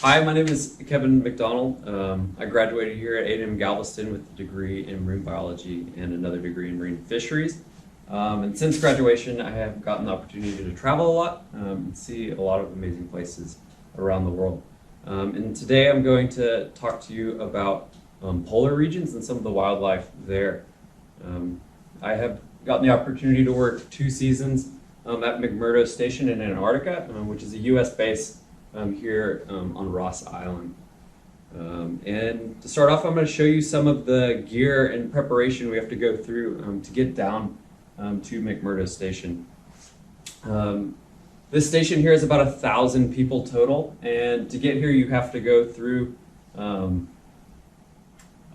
Hi, my name is Kevin McDonald. I graduated here at A&M Galveston with a degree in marine biology and another degree in marine fisheries. And since graduation, I have gotten the opportunity to travel a lot and see a lot of amazing places around the world. And today I'm going to talk to you about polar regions and some of the wildlife there. I have gotten the opportunity to work 2 seasons at McMurdo Station in Antarctica, which is a U.S. base here on Ross Island. And to start off, I'm going to show you some of the gear and preparation we have to go through to get down to McMurdo Station. This station here is about 1,000 people total, and to get here you have to go through a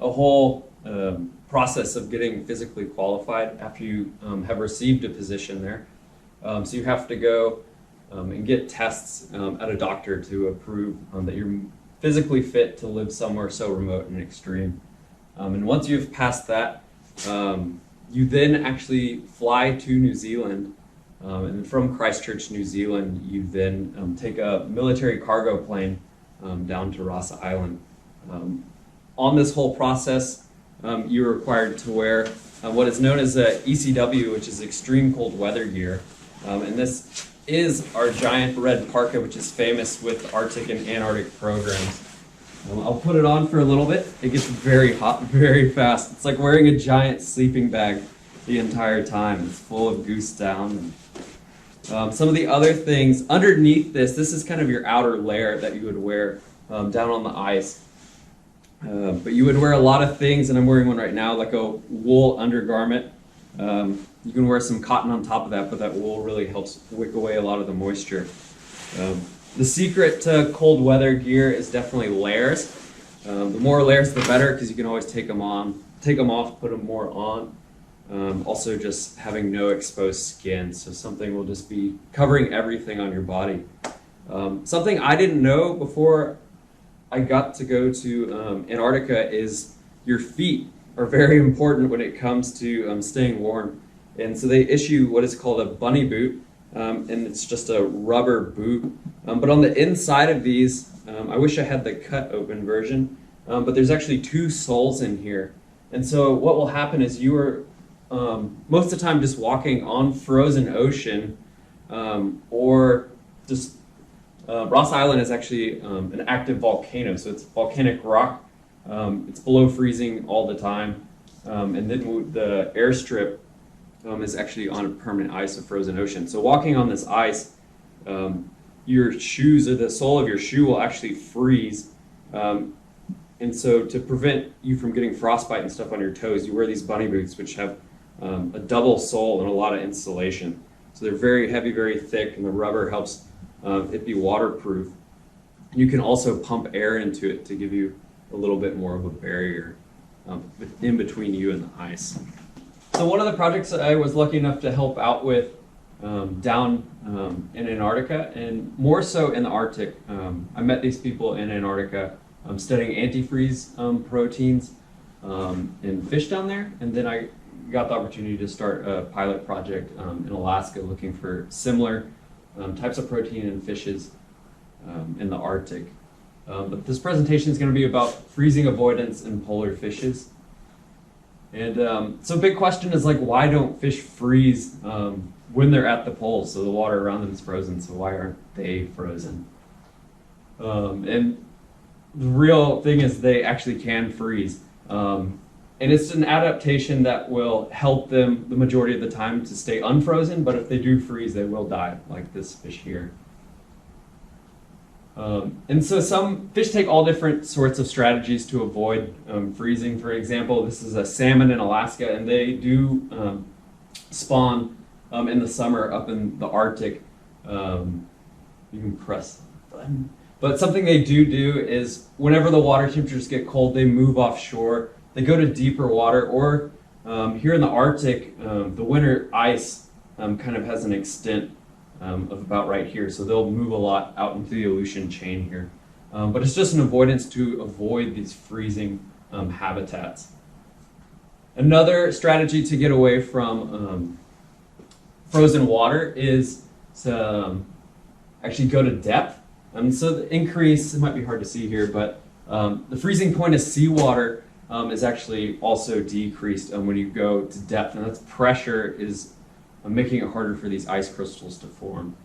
whole process of getting physically qualified after you have received a position there. So you have to go and get tests at a doctor to approve that you're physically fit to live somewhere so remote and extreme. And once you've passed that, you then actually fly to New Zealand. And from Christchurch, New Zealand, you then take a military cargo plane down to Ross Island. On this whole process, you're required to wear what is known as a ECW, which is extreme cold weather gear. And this is our giant red parka, which is famous with Arctic and Antarctic programs. I'll put it on for a little bit. It gets very hot very fast. It's like wearing a giant sleeping bag the entire time. It's full of goose down. Some of the other things underneath this is kind of your outer layer that you would wear down on the ice. But you would wear a lot of things, and I'm wearing one right now, like a wool undergarment. You can wear some cotton on top of that, but that wool really helps wick away a lot of the moisture. The secret to cold weather gear is definitely layers. The more layers, the better, because you can always take them off, put them more on. Also, just having no exposed skin, so something will just be covering everything on your body. Something I didn't know before I got to go to Antarctica is your feet are very important when it comes to staying warm. And so they issue what is called a bunny boot, and it's just a rubber boot. But on the inside of these, I wish I had the cut open version, but there's actually 2 soles in here. And so what will happen is you are most of the time just walking on frozen ocean, or just Ross Island is actually an active volcano, so it's volcanic rock. It's below freezing all the time, and then the airstrip is actually on a permanent ice of frozen ocean. So walking on this ice, your shoes, or the sole of your shoe, will actually freeze. And so to prevent you from getting frostbite and stuff on your toes, you wear these bunny boots, which have a double sole and a lot of insulation. So they're very heavy, very thick, and the rubber helps it be waterproof. You can also pump air into it to give you a little bit more of a barrier in between you and the ice. So one of the projects that I was lucky enough to help out with down in Antarctica, and more so in the Arctic, I met these people in Antarctica studying antifreeze proteins in fish down there, and then I got the opportunity to start a pilot project in Alaska looking for similar types of protein in fishes in the Arctic. But this presentation is going to be about freezing avoidance in polar fishes. And so a big question is, like, why don't fish freeze when they're at the poles? So the water around them is frozen, so why aren't they frozen? And the real thing is they actually can freeze. And it's an adaptation that will help them the majority of the time to stay unfrozen, but if they do freeze, they will die, like this fish here. And so some fish take all different sorts of strategies to avoid freezing. For example, this is a salmon in Alaska, and they do spawn in the summer up in the Arctic. You can press the button. But something they do is whenever the water temperatures get cold, they move offshore. They go to deeper water, or here in the Arctic, the winter ice kind of has an extent of about right here, so they'll move a lot out into the Aleutian chain here. But it's just an avoidance to avoid these freezing habitats. Another strategy to get away from frozen water is to actually go to depth. So the increase, it might be hard to see here, but the freezing point of seawater is actually also decreased when you go to depth, and that's pressure is making it harder for these ice crystals to form.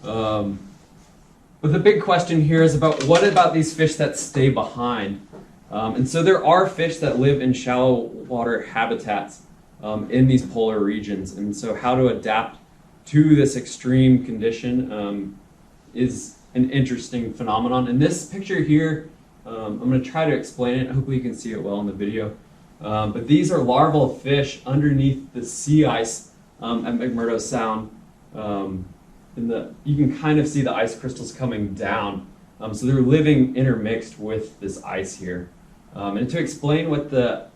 But the big question here is about what about these fish that stay behind? And so there are fish that live in shallow water habitats in these polar regions, and so how to adapt to this extreme condition is an interesting phenomenon. In this picture here, I'm going to try to explain it. Hopefully you can see it well in the video. But these are larval fish underneath the sea ice at McMurdo Sound. You can kind of see the ice crystals coming down. So they're living intermixed with this ice here. And to explain what this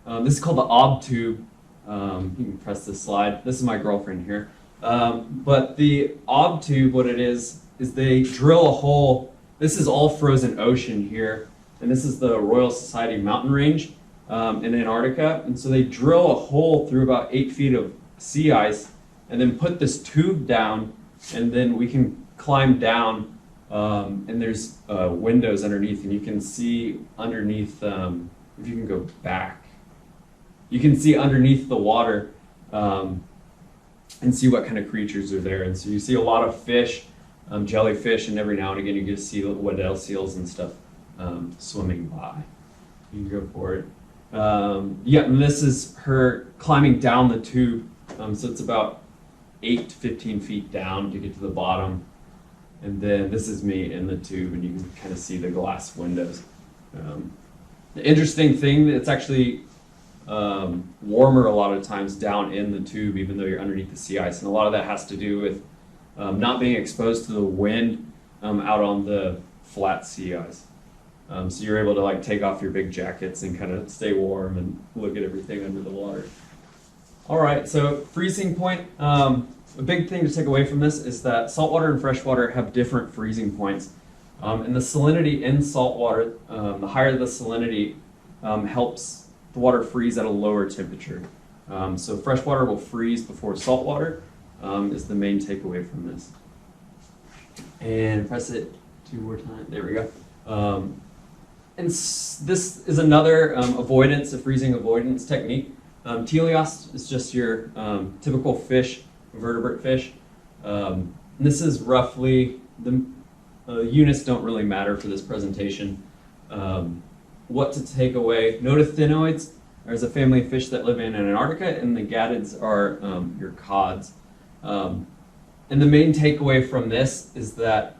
is called the obtube. You can press this slide. This is my girlfriend here. But the obtube, what it is they drill a hole. This is all frozen ocean here. And this is the Royal Society mountain range in Antarctica. And so they drill a hole through about 8 feet of sea ice and then put this tube down, and then we can climb down, and there's windows underneath, and you can see underneath, if you can go back, you can see underneath the water and see what kind of creatures are there. And so you see a lot of fish, jellyfish, and every now and again you get to see Weddell seals and stuff swimming by. You can go for it. Yeah, and this is her climbing down the tube. So it's about 8 to 15 feet down to get to the bottom. And then this is me in the tube, and you can kind of see the glass windows. The interesting thing, it's actually warmer a lot of times down in the tube, even though you're underneath the sea ice. And a lot of that has to do with not being exposed to the wind out on the flat sea ice. So you're able to like take off your big jackets and kind of stay warm and look at everything under the water. All right, so freezing point. A big thing to take away from this is that saltwater and freshwater have different freezing points. And the salinity in saltwater, the higher the salinity, helps the water freeze at a lower temperature. So freshwater will freeze before saltwater is the main takeaway from this. And press it 2 more times. There we go. And this is another avoidance, a freezing avoidance technique. Teleost is just your typical fish, vertebrate fish. This is roughly, the units don't really matter for this presentation. What to take away, Notothenioids, there's a family of fish that live in Antarctica, and the gadids are your cods. And the main takeaway from this is that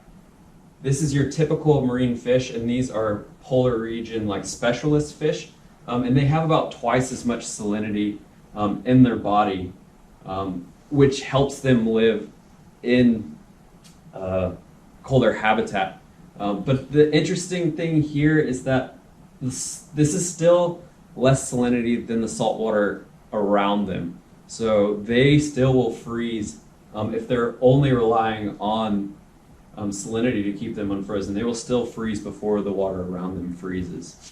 this is your typical marine fish, and these are polar region like specialist fish, and they have about twice as much salinity in their body, which helps them live in colder habitat. But the interesting thing here is that this is still less salinity than the salt water around them. So they still will freeze if they're only relying on salinity to keep them unfrozen. They will still freeze before the water around them freezes.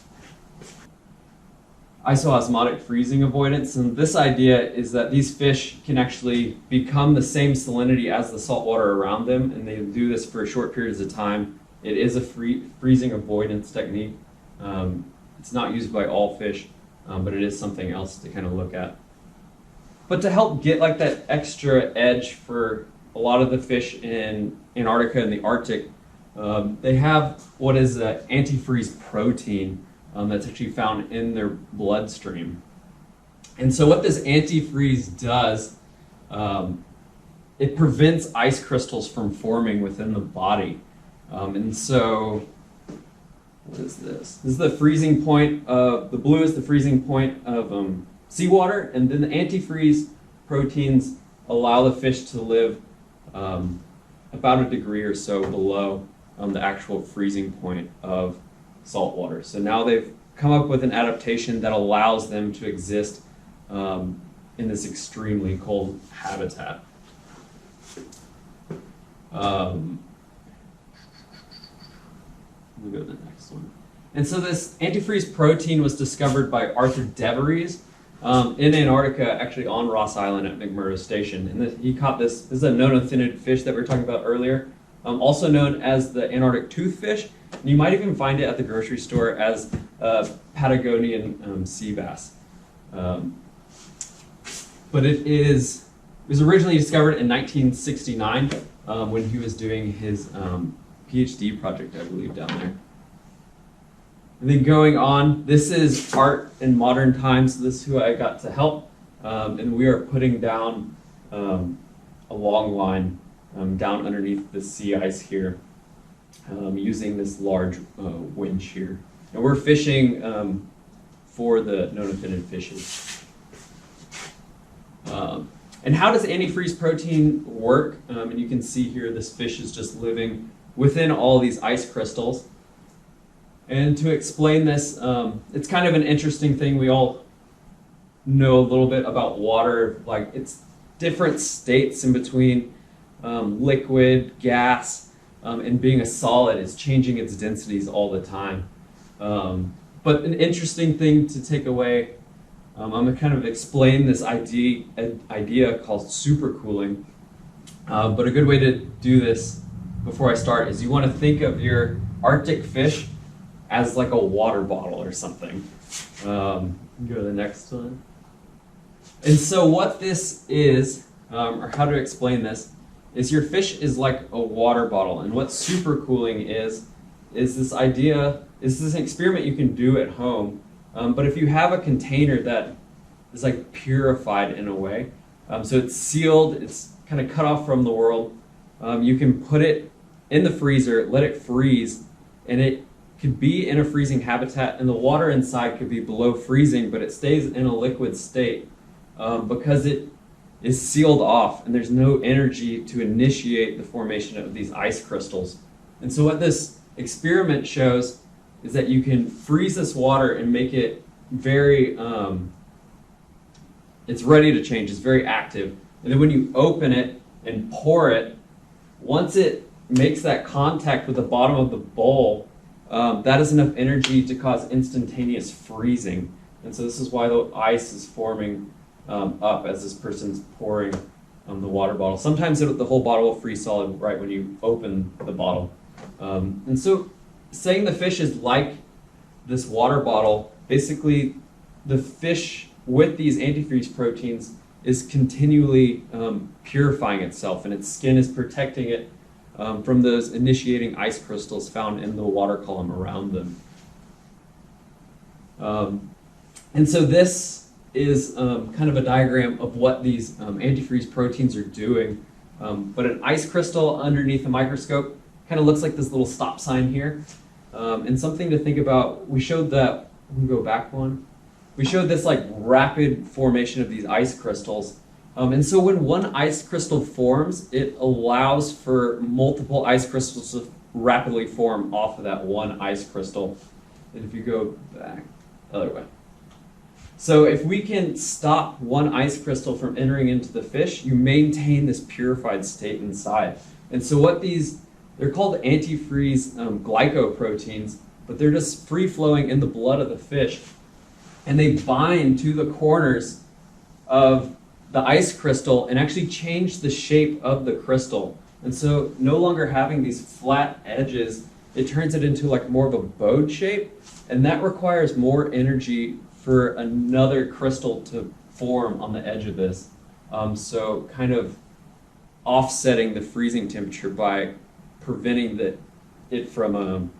Isoosmotic freezing avoidance, and this idea is that these fish can actually become the same salinity as the salt water around them, and they do this for short periods of time. It is a freezing avoidance technique. It's not used by all fish, but it is something else to kind of look at. But to help get like that extra edge for a lot of the fish in Antarctica and the Arctic, they have what is an antifreeze protein that's actually found in their bloodstream. And so what this antifreeze does, it prevents ice crystals from forming within the body. And so, what is this? This is the freezing point of, the blue is the freezing point of seawater, and then the antifreeze proteins allow the fish to live about a degree or so below the actual freezing point of salt water. So now they've come up with an adaptation that allows them to exist in this extremely cold habitat. We'll go to the next one. And so this antifreeze protein was discovered by Arthur Deveries in Antarctica, actually on Ross Island at McMurdo Station. And he caught this is a Notothenioid fish that we were talking about earlier. also known as the Antarctic toothfish. And you might even find it at the grocery store as Patagonian sea bass. But it was originally discovered in 1969 when he was doing his PhD project, I believe, down there. And then going on, this is art in modern times. This is who I got to help. And we are putting down a long line down underneath the sea ice here using this large winch here. And we're fishing for the Notothenioid fishes. And how does antifreeze protein work? And you can see here this fish is just living within all these ice crystals. And to explain this, it's kind of an interesting thing. We all know a little bit about water, like it's different states in between liquid, gas, and being a solid is changing its densities all the time. But an interesting thing to take away, I'm going to kind of explain this idea called supercooling. But a good way to do this before I start is you want to think of your Arctic fish as like a water bottle or something. Go to the next one. And so what this is, or how to explain this, is your fish is like a water bottle. And what supercooling is this idea, is this experiment you can do at home. But if you have a container that is like purified in a way, so it's sealed, it's kind of cut off from the world, you can put it in the freezer, let it freeze, and it could be in a freezing habitat, and the water inside could be below freezing, but it stays in a liquid state because it is sealed off, and there's no energy to initiate the formation of these ice crystals. And so what this experiment shows is that you can freeze this water and make it very, it's ready to change, it's very active. And then when you open it and pour it, once it makes that contact with the bottom of the bowl, that is enough energy to cause instantaneous freezing. And so this is why the ice is forming up as this person's pouring the water bottle. Sometimes the whole bottle will freeze solid right when you open the bottle. And so saying the fish is like this water bottle, basically the fish with these antifreeze proteins is continually purifying itself, and its skin is protecting it from those initiating ice crystals found in the water column around them. And so this is kind of a diagram of what these antifreeze proteins are doing. But an ice crystal underneath a microscope kind of looks like this little stop sign here. And something to think about, we showed that, we can go back one. We showed this like rapid formation of these ice crystals. And so when one ice crystal forms, it allows for multiple ice crystals to rapidly form off of that one ice crystal. And if you go back, other way. So if we can stop one ice crystal from entering into the fish, you maintain this purified state inside. And so what they're called antifreeze glycoproteins, but they're just free-flowing in the blood of the fish. And they bind to the corners of the ice crystal and actually change the shape of the crystal. And so no longer having these flat edges, it turns it into like more of a bowed shape, and that requires more energy for another crystal to form on the edge of this. So kind of offsetting the freezing temperature by preventing it from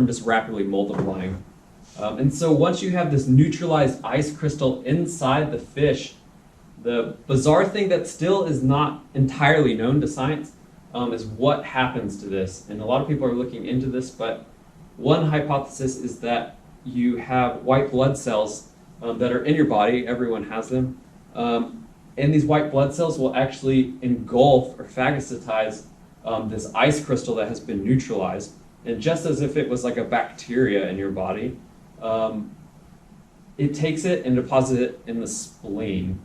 just rapidly multiplying. And so once you have this neutralized ice crystal inside the fish, the bizarre thing that still is not entirely known to science is what happens to this. And a lot of people are looking into this, but one hypothesis is that you have white blood cells that are in your body, everyone has them, and these white blood cells will actually engulf or phagocytize this ice crystal that has been neutralized. And just as if it was like a bacteria in your body, it takes it and deposits it in the spleen.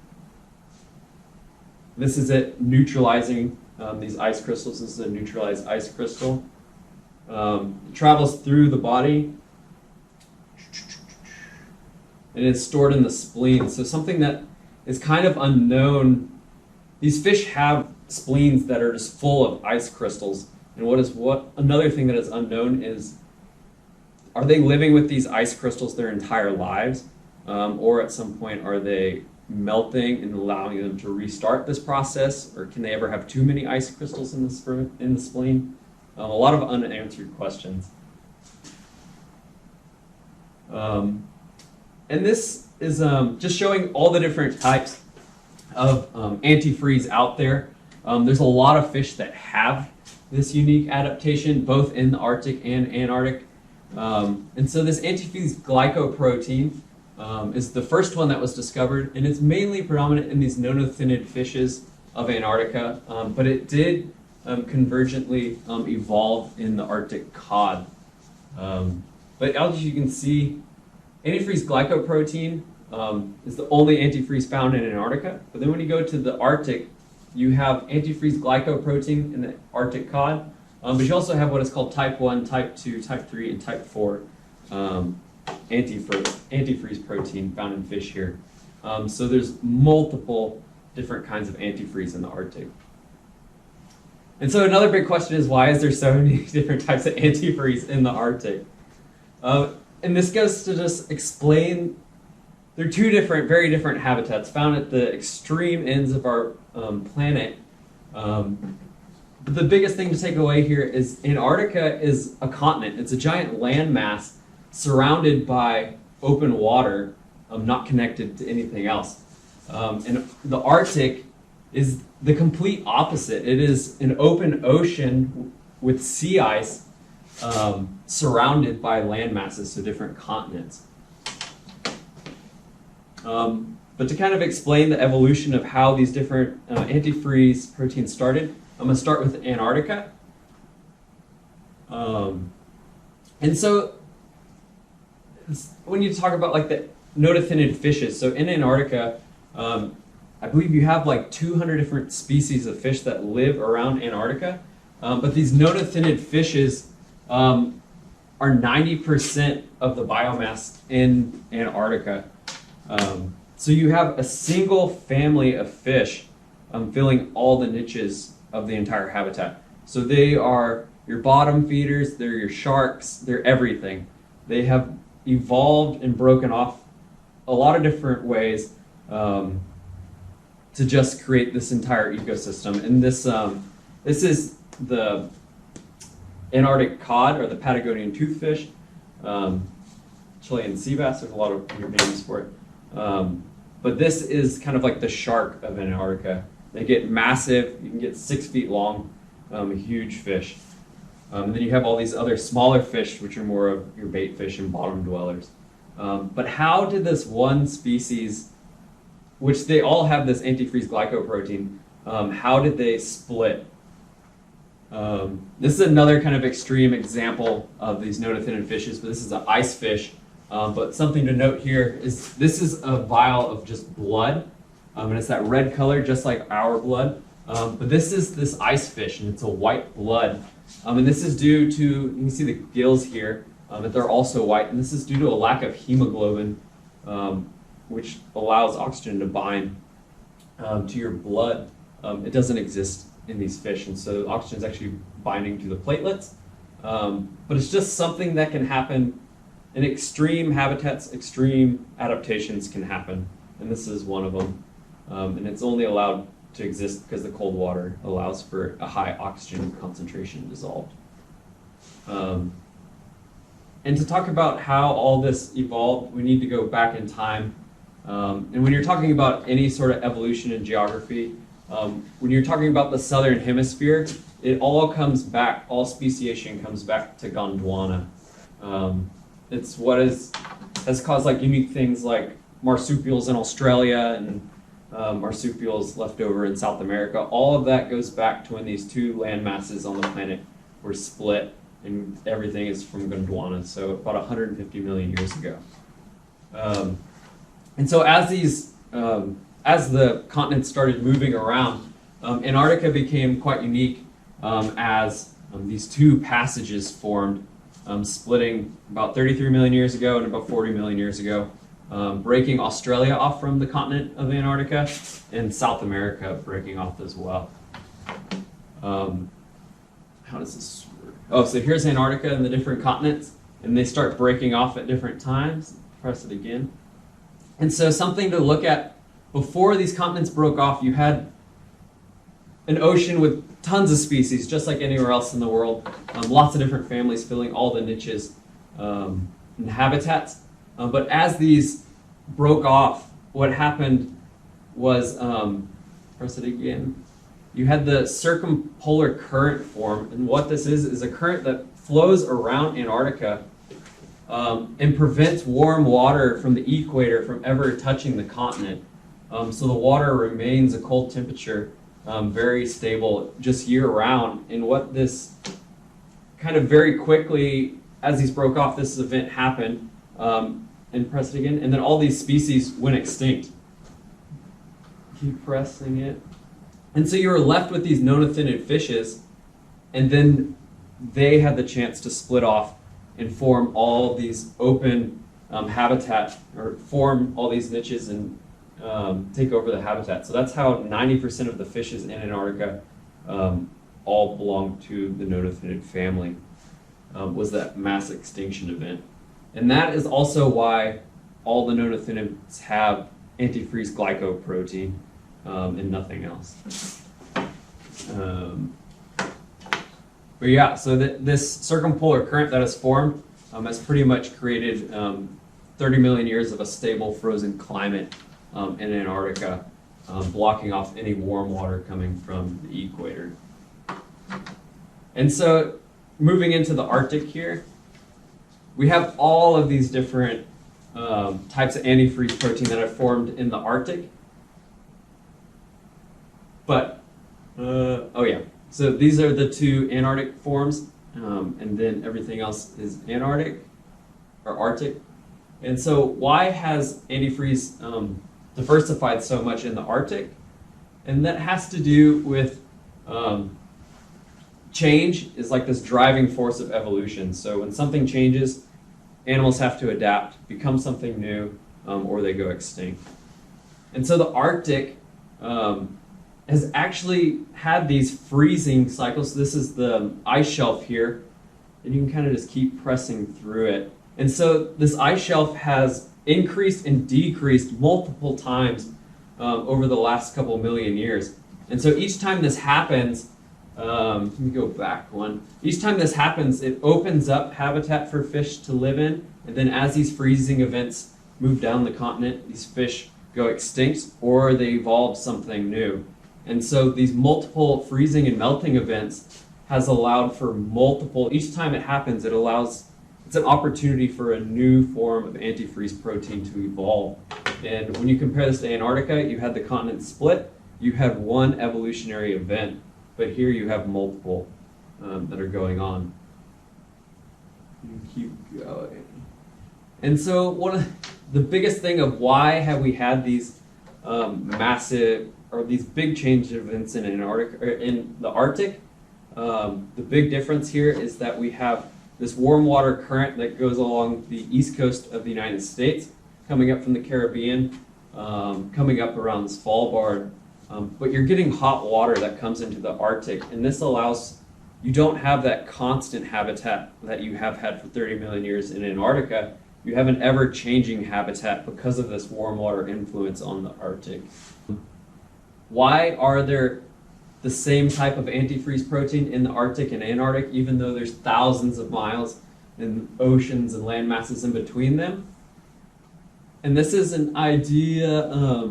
This is it neutralizing these ice crystals. This is a neutralized ice crystal. It travels through the body and it's stored in the spleen. So something that is kind of unknown. These fish have spleens that are just full of ice crystals. And another thing that is unknown is, are they living with these ice crystals their entire lives? Or at some point are they melting and allowing them to restart this process? Or can they ever have too many ice crystals in the spleen? A lot of unanswered questions. And this is just showing all the different types of antifreeze out there. There's a lot of fish that have this unique adaptation, both in the Arctic and Antarctic. And so this antifreeze glycoprotein is the first one that was discovered, and it's mainly predominant in these Notothenioid fishes of Antarctica, but it did convergently evolve in the Arctic cod. But as you can see, antifreeze glycoprotein is the only antifreeze found in Antarctica. But then when you go to the Arctic, you have antifreeze glycoprotein in the Arctic cod, but you also have what is called type 1, type 2, type 3, and type 4 antifreeze protein found in fish here. So there's multiple different kinds of antifreeze in the Arctic. And so another big question is, why is there so many different types of antifreeze in the Arctic? And this goes to just explain, there are two very different habitats found at the extreme ends of our planet. But the biggest thing to take away here is Antarctica is a continent. It's a giant landmass surrounded by open water, not connected to anything else. And the Arctic is the complete opposite. It is an open ocean with sea ice surrounded by land masses, so different continents. But to kind of explain the evolution of how these different antifreeze proteins started, I'm going to start with Antarctica. And so when you talk about like the Notothenioid fishes, so in Antarctica, I believe you have like 200 different species of fish that live around Antarctica. But these Notothenioid fishes are 90% of the biomass in Antarctica. So you have a single family of fish filling all the niches of the entire habitat. So they are your bottom feeders, they're your sharks, they're everything. They have evolved and broken off a lot of different ways to just create this entire ecosystem. And this is the Antarctic cod, or the Patagonian toothfish, Chilean sea bass. There's a lot of weird names for it. But this is kind of like the shark of Antarctica. They get massive. You can get 6 feet long, a huge fish. And then you have all these other smaller fish, which are more of your bait fish and bottom dwellers. But how did this one species, which they all have this antifreeze glycoprotein, how did they split? This is another kind of extreme example of these Notothenioid fishes, but this is an ice fish. But something to note here is this is a vial of just blood, and it's that red color, just like our blood. But this is this ice fish, and it's a white blood. And this is due to, you can see the gills here, that they're also white, and this is due to a lack of hemoglobin, which allows oxygen to bind to your blood. It doesn't exist in these fish, and so oxygen is actually binding to the platelets. But it's just something that can happen in extreme habitats. Extreme adaptations can happen, and this is one of them. And it's only allowed to exist because the cold water allows for a high oxygen concentration dissolved. And to talk about how all this evolved, we need to go back in time. And when you're talking about any sort of evolution in geography, when you're talking about the southern hemisphere, it all comes back, all speciation comes back to Gondwana. It's what has caused like unique things like marsupials in Australia and marsupials left over in South America. All of that goes back to when these two land masses on the planet were split, and everything is from Gondwana, so about 150 million years ago. And so as the continents started moving around, Antarctica became quite unique as these two passages formed, splitting about 33 million years ago and about 40 million years ago, breaking Australia off from the continent of Antarctica, and South America breaking off as well. how does this work? Oh, so here's Antarctica and the different continents, and they start breaking off at different times. Press it again. And so something to look at, before these continents broke off, you had an ocean with tons of species, just like anywhere else in the world. Lots of different families filling all the niches and habitats. But as these broke off, what happened was, press it again, you had the circumpolar current form. And what this is a current that flows around Antarctica and prevents warm water from the equator from ever touching the continent. So the water remains a cold temperature, very stable, just year-round. And what this kind of very quickly, as these broke off, this event happened, and press it again, and then all these species went extinct. Keep pressing it. And so you were left with these Notothenioid fishes, and then they had the chance to split off and form all these open habitat, or form all these niches and take over the habitat. So that's how 90% of the fishes in Antarctica all belong to the Notothenioid family, was that mass extinction event. And that is also why all the Notothenioids have antifreeze glycoprotein and nothing else. But yeah, so this circumpolar current that has formed has pretty much created 30 million years of a stable frozen climate in Antarctica, blocking off any warm water coming from the equator. And so moving into the Arctic here, we have all of these different types of antifreeze protein that have formed in the Arctic. But, oh yeah, so these are the two Antarctic forms, and then everything else is Antarctic, or Arctic. And so why has antifreeze diversified so much in the Arctic? And that has to do with change is like this driving force of evolution. So when something changes, animals have to adapt, become something new, or they go extinct. And so the Arctic has actually had these freezing cycles. So this is the ice shelf here, and you can kind of just keep pressing through it. And so this ice shelf has increased and decreased multiple times over the last couple million years. And so each time this happens, let me go back one. Each time this happens, it opens up habitat for fish to live in, and then as these freezing events move down the continent, these fish go extinct or they evolve something new. And so these multiple freezing and melting events has allowed for multiple, each time it happens, it's an opportunity for a new form of antifreeze protein to evolve. And when you compare this to Antarctica, you had the continent split, you had one evolutionary event, but here you have multiple that are going on. You keep going. And so one of the biggest thing of why have we had these massive, or these big change events in Antarctica, or in the Arctic, the big difference here is that we have this warm water current that goes along the east coast of the United States, coming up from the Caribbean, coming up around Svalbard, but you're getting hot water that comes into the Arctic, and this allows, you don't have that constant habitat that you have had for 30 million years in Antarctica. You have an ever-changing habitat because of this warm water influence on the Arctic. Why are there the same type of antifreeze protein in the Arctic and Antarctic, even though there's thousands of miles and oceans and land masses in between them? And this is an idea,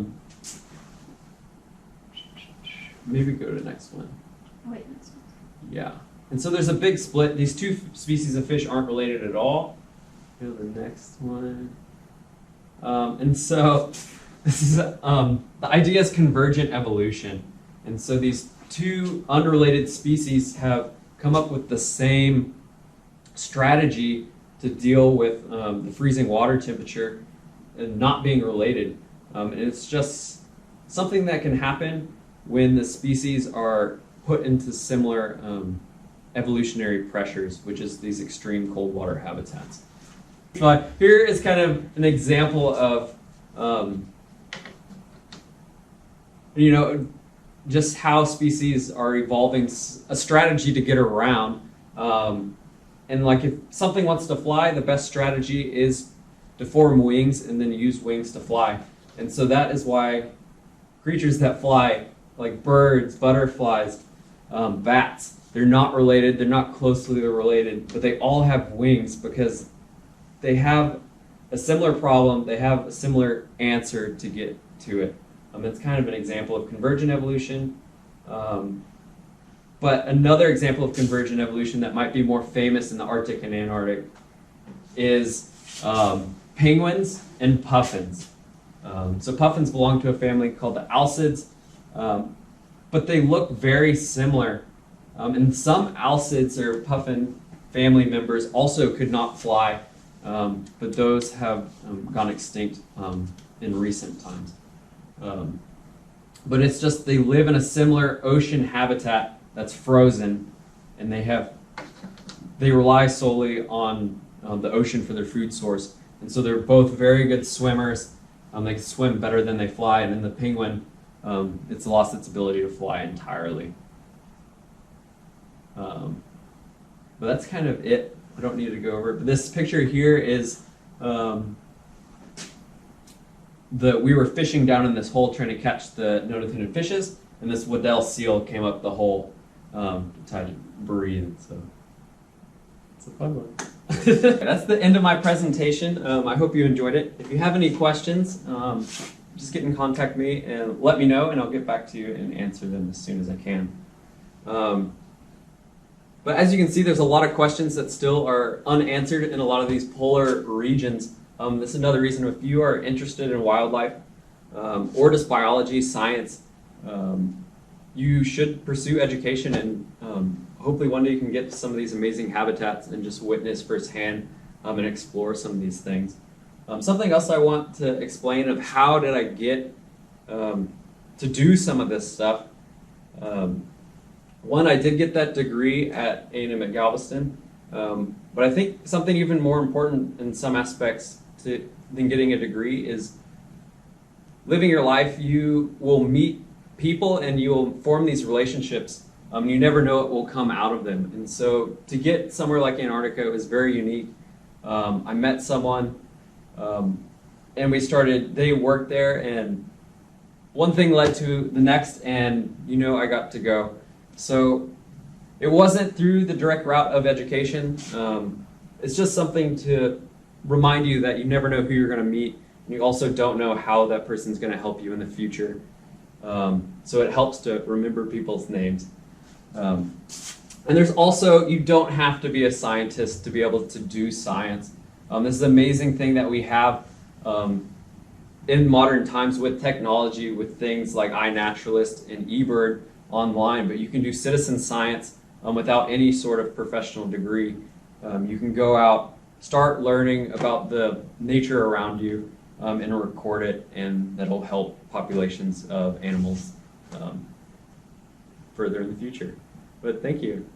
maybe go to the next one. Oh, wait, next one. Yeah. And so there's a big split. These two species of fish aren't related at all. Go to the next one. And so this is, the idea is convergent evolution. And so these two unrelated species have come up with the same strategy to deal with the freezing water temperature and not being related. And it's just something that can happen when the species are put into similar evolutionary pressures, which is these extreme cold water habitats. But here is kind of an example of, just how species are evolving a strategy to get around. And like if something wants to fly, the best strategy is to form wings and then use wings to fly. And so that is why creatures that fly, like birds, butterflies, bats, they're not related, they're not closely related, but they all have wings because they have a similar problem, they have a similar answer to get to it. It's kind of an example of convergent evolution. But another example of convergent evolution that might be more famous in the Arctic and Antarctic is penguins and puffins. So puffins belong to a family called the alcids, but they look very similar. And some alcids or puffin family members also could not fly, but those have gone extinct in recent times. But it's just they live in a similar ocean habitat that's frozen, and they rely solely on the ocean for their food source. And so they're both very good swimmers. They can swim better than they fly, and in the penguin, it's lost its ability to fly entirely. But that's kind of it. I don't need to go over it. But this picture here is we were fishing down in this hole trying to catch the Notothenioid fishes, and this Waddell seal came up the hole to try to breathe. So it's a fun one. That's the end of my presentation. I hope you enjoyed it. If you have any questions, just get in contact with me and let me know, and I'll get back to you and answer them as soon as I can. But as you can see, there's a lot of questions that still are unanswered in a lot of these polar regions. This is another reason if you are interested in wildlife or just biology, science, you should pursue education, and hopefully one day you can get to some of these amazing habitats and just witness firsthand and explore some of these things. Something else I want to explain of how did I get to do some of this stuff. One, I did get that degree at A&M at Galveston, but I think something even more important in some aspects than getting a degree is living your life. You will meet people and you will form these relationships. You never know what will come out of them. And so to get somewhere like Antarctica is very unique. I met someone and they worked there, and one thing led to the next, and I got to go. So it wasn't through the direct route of education. It's just something to remind you that you never know who you're going to meet, and you also don't know how that person's going to help you in the future. So it helps to remember people's names. And there's also, you don't have to be a scientist to be able to do science. This is an amazing thing that we have in modern times with technology, with things like iNaturalist and eBird online, but you can do citizen science without any sort of professional degree. You can go out, start learning about the nature around you, and record it, and that'll help populations of animals further in the future. But thank you.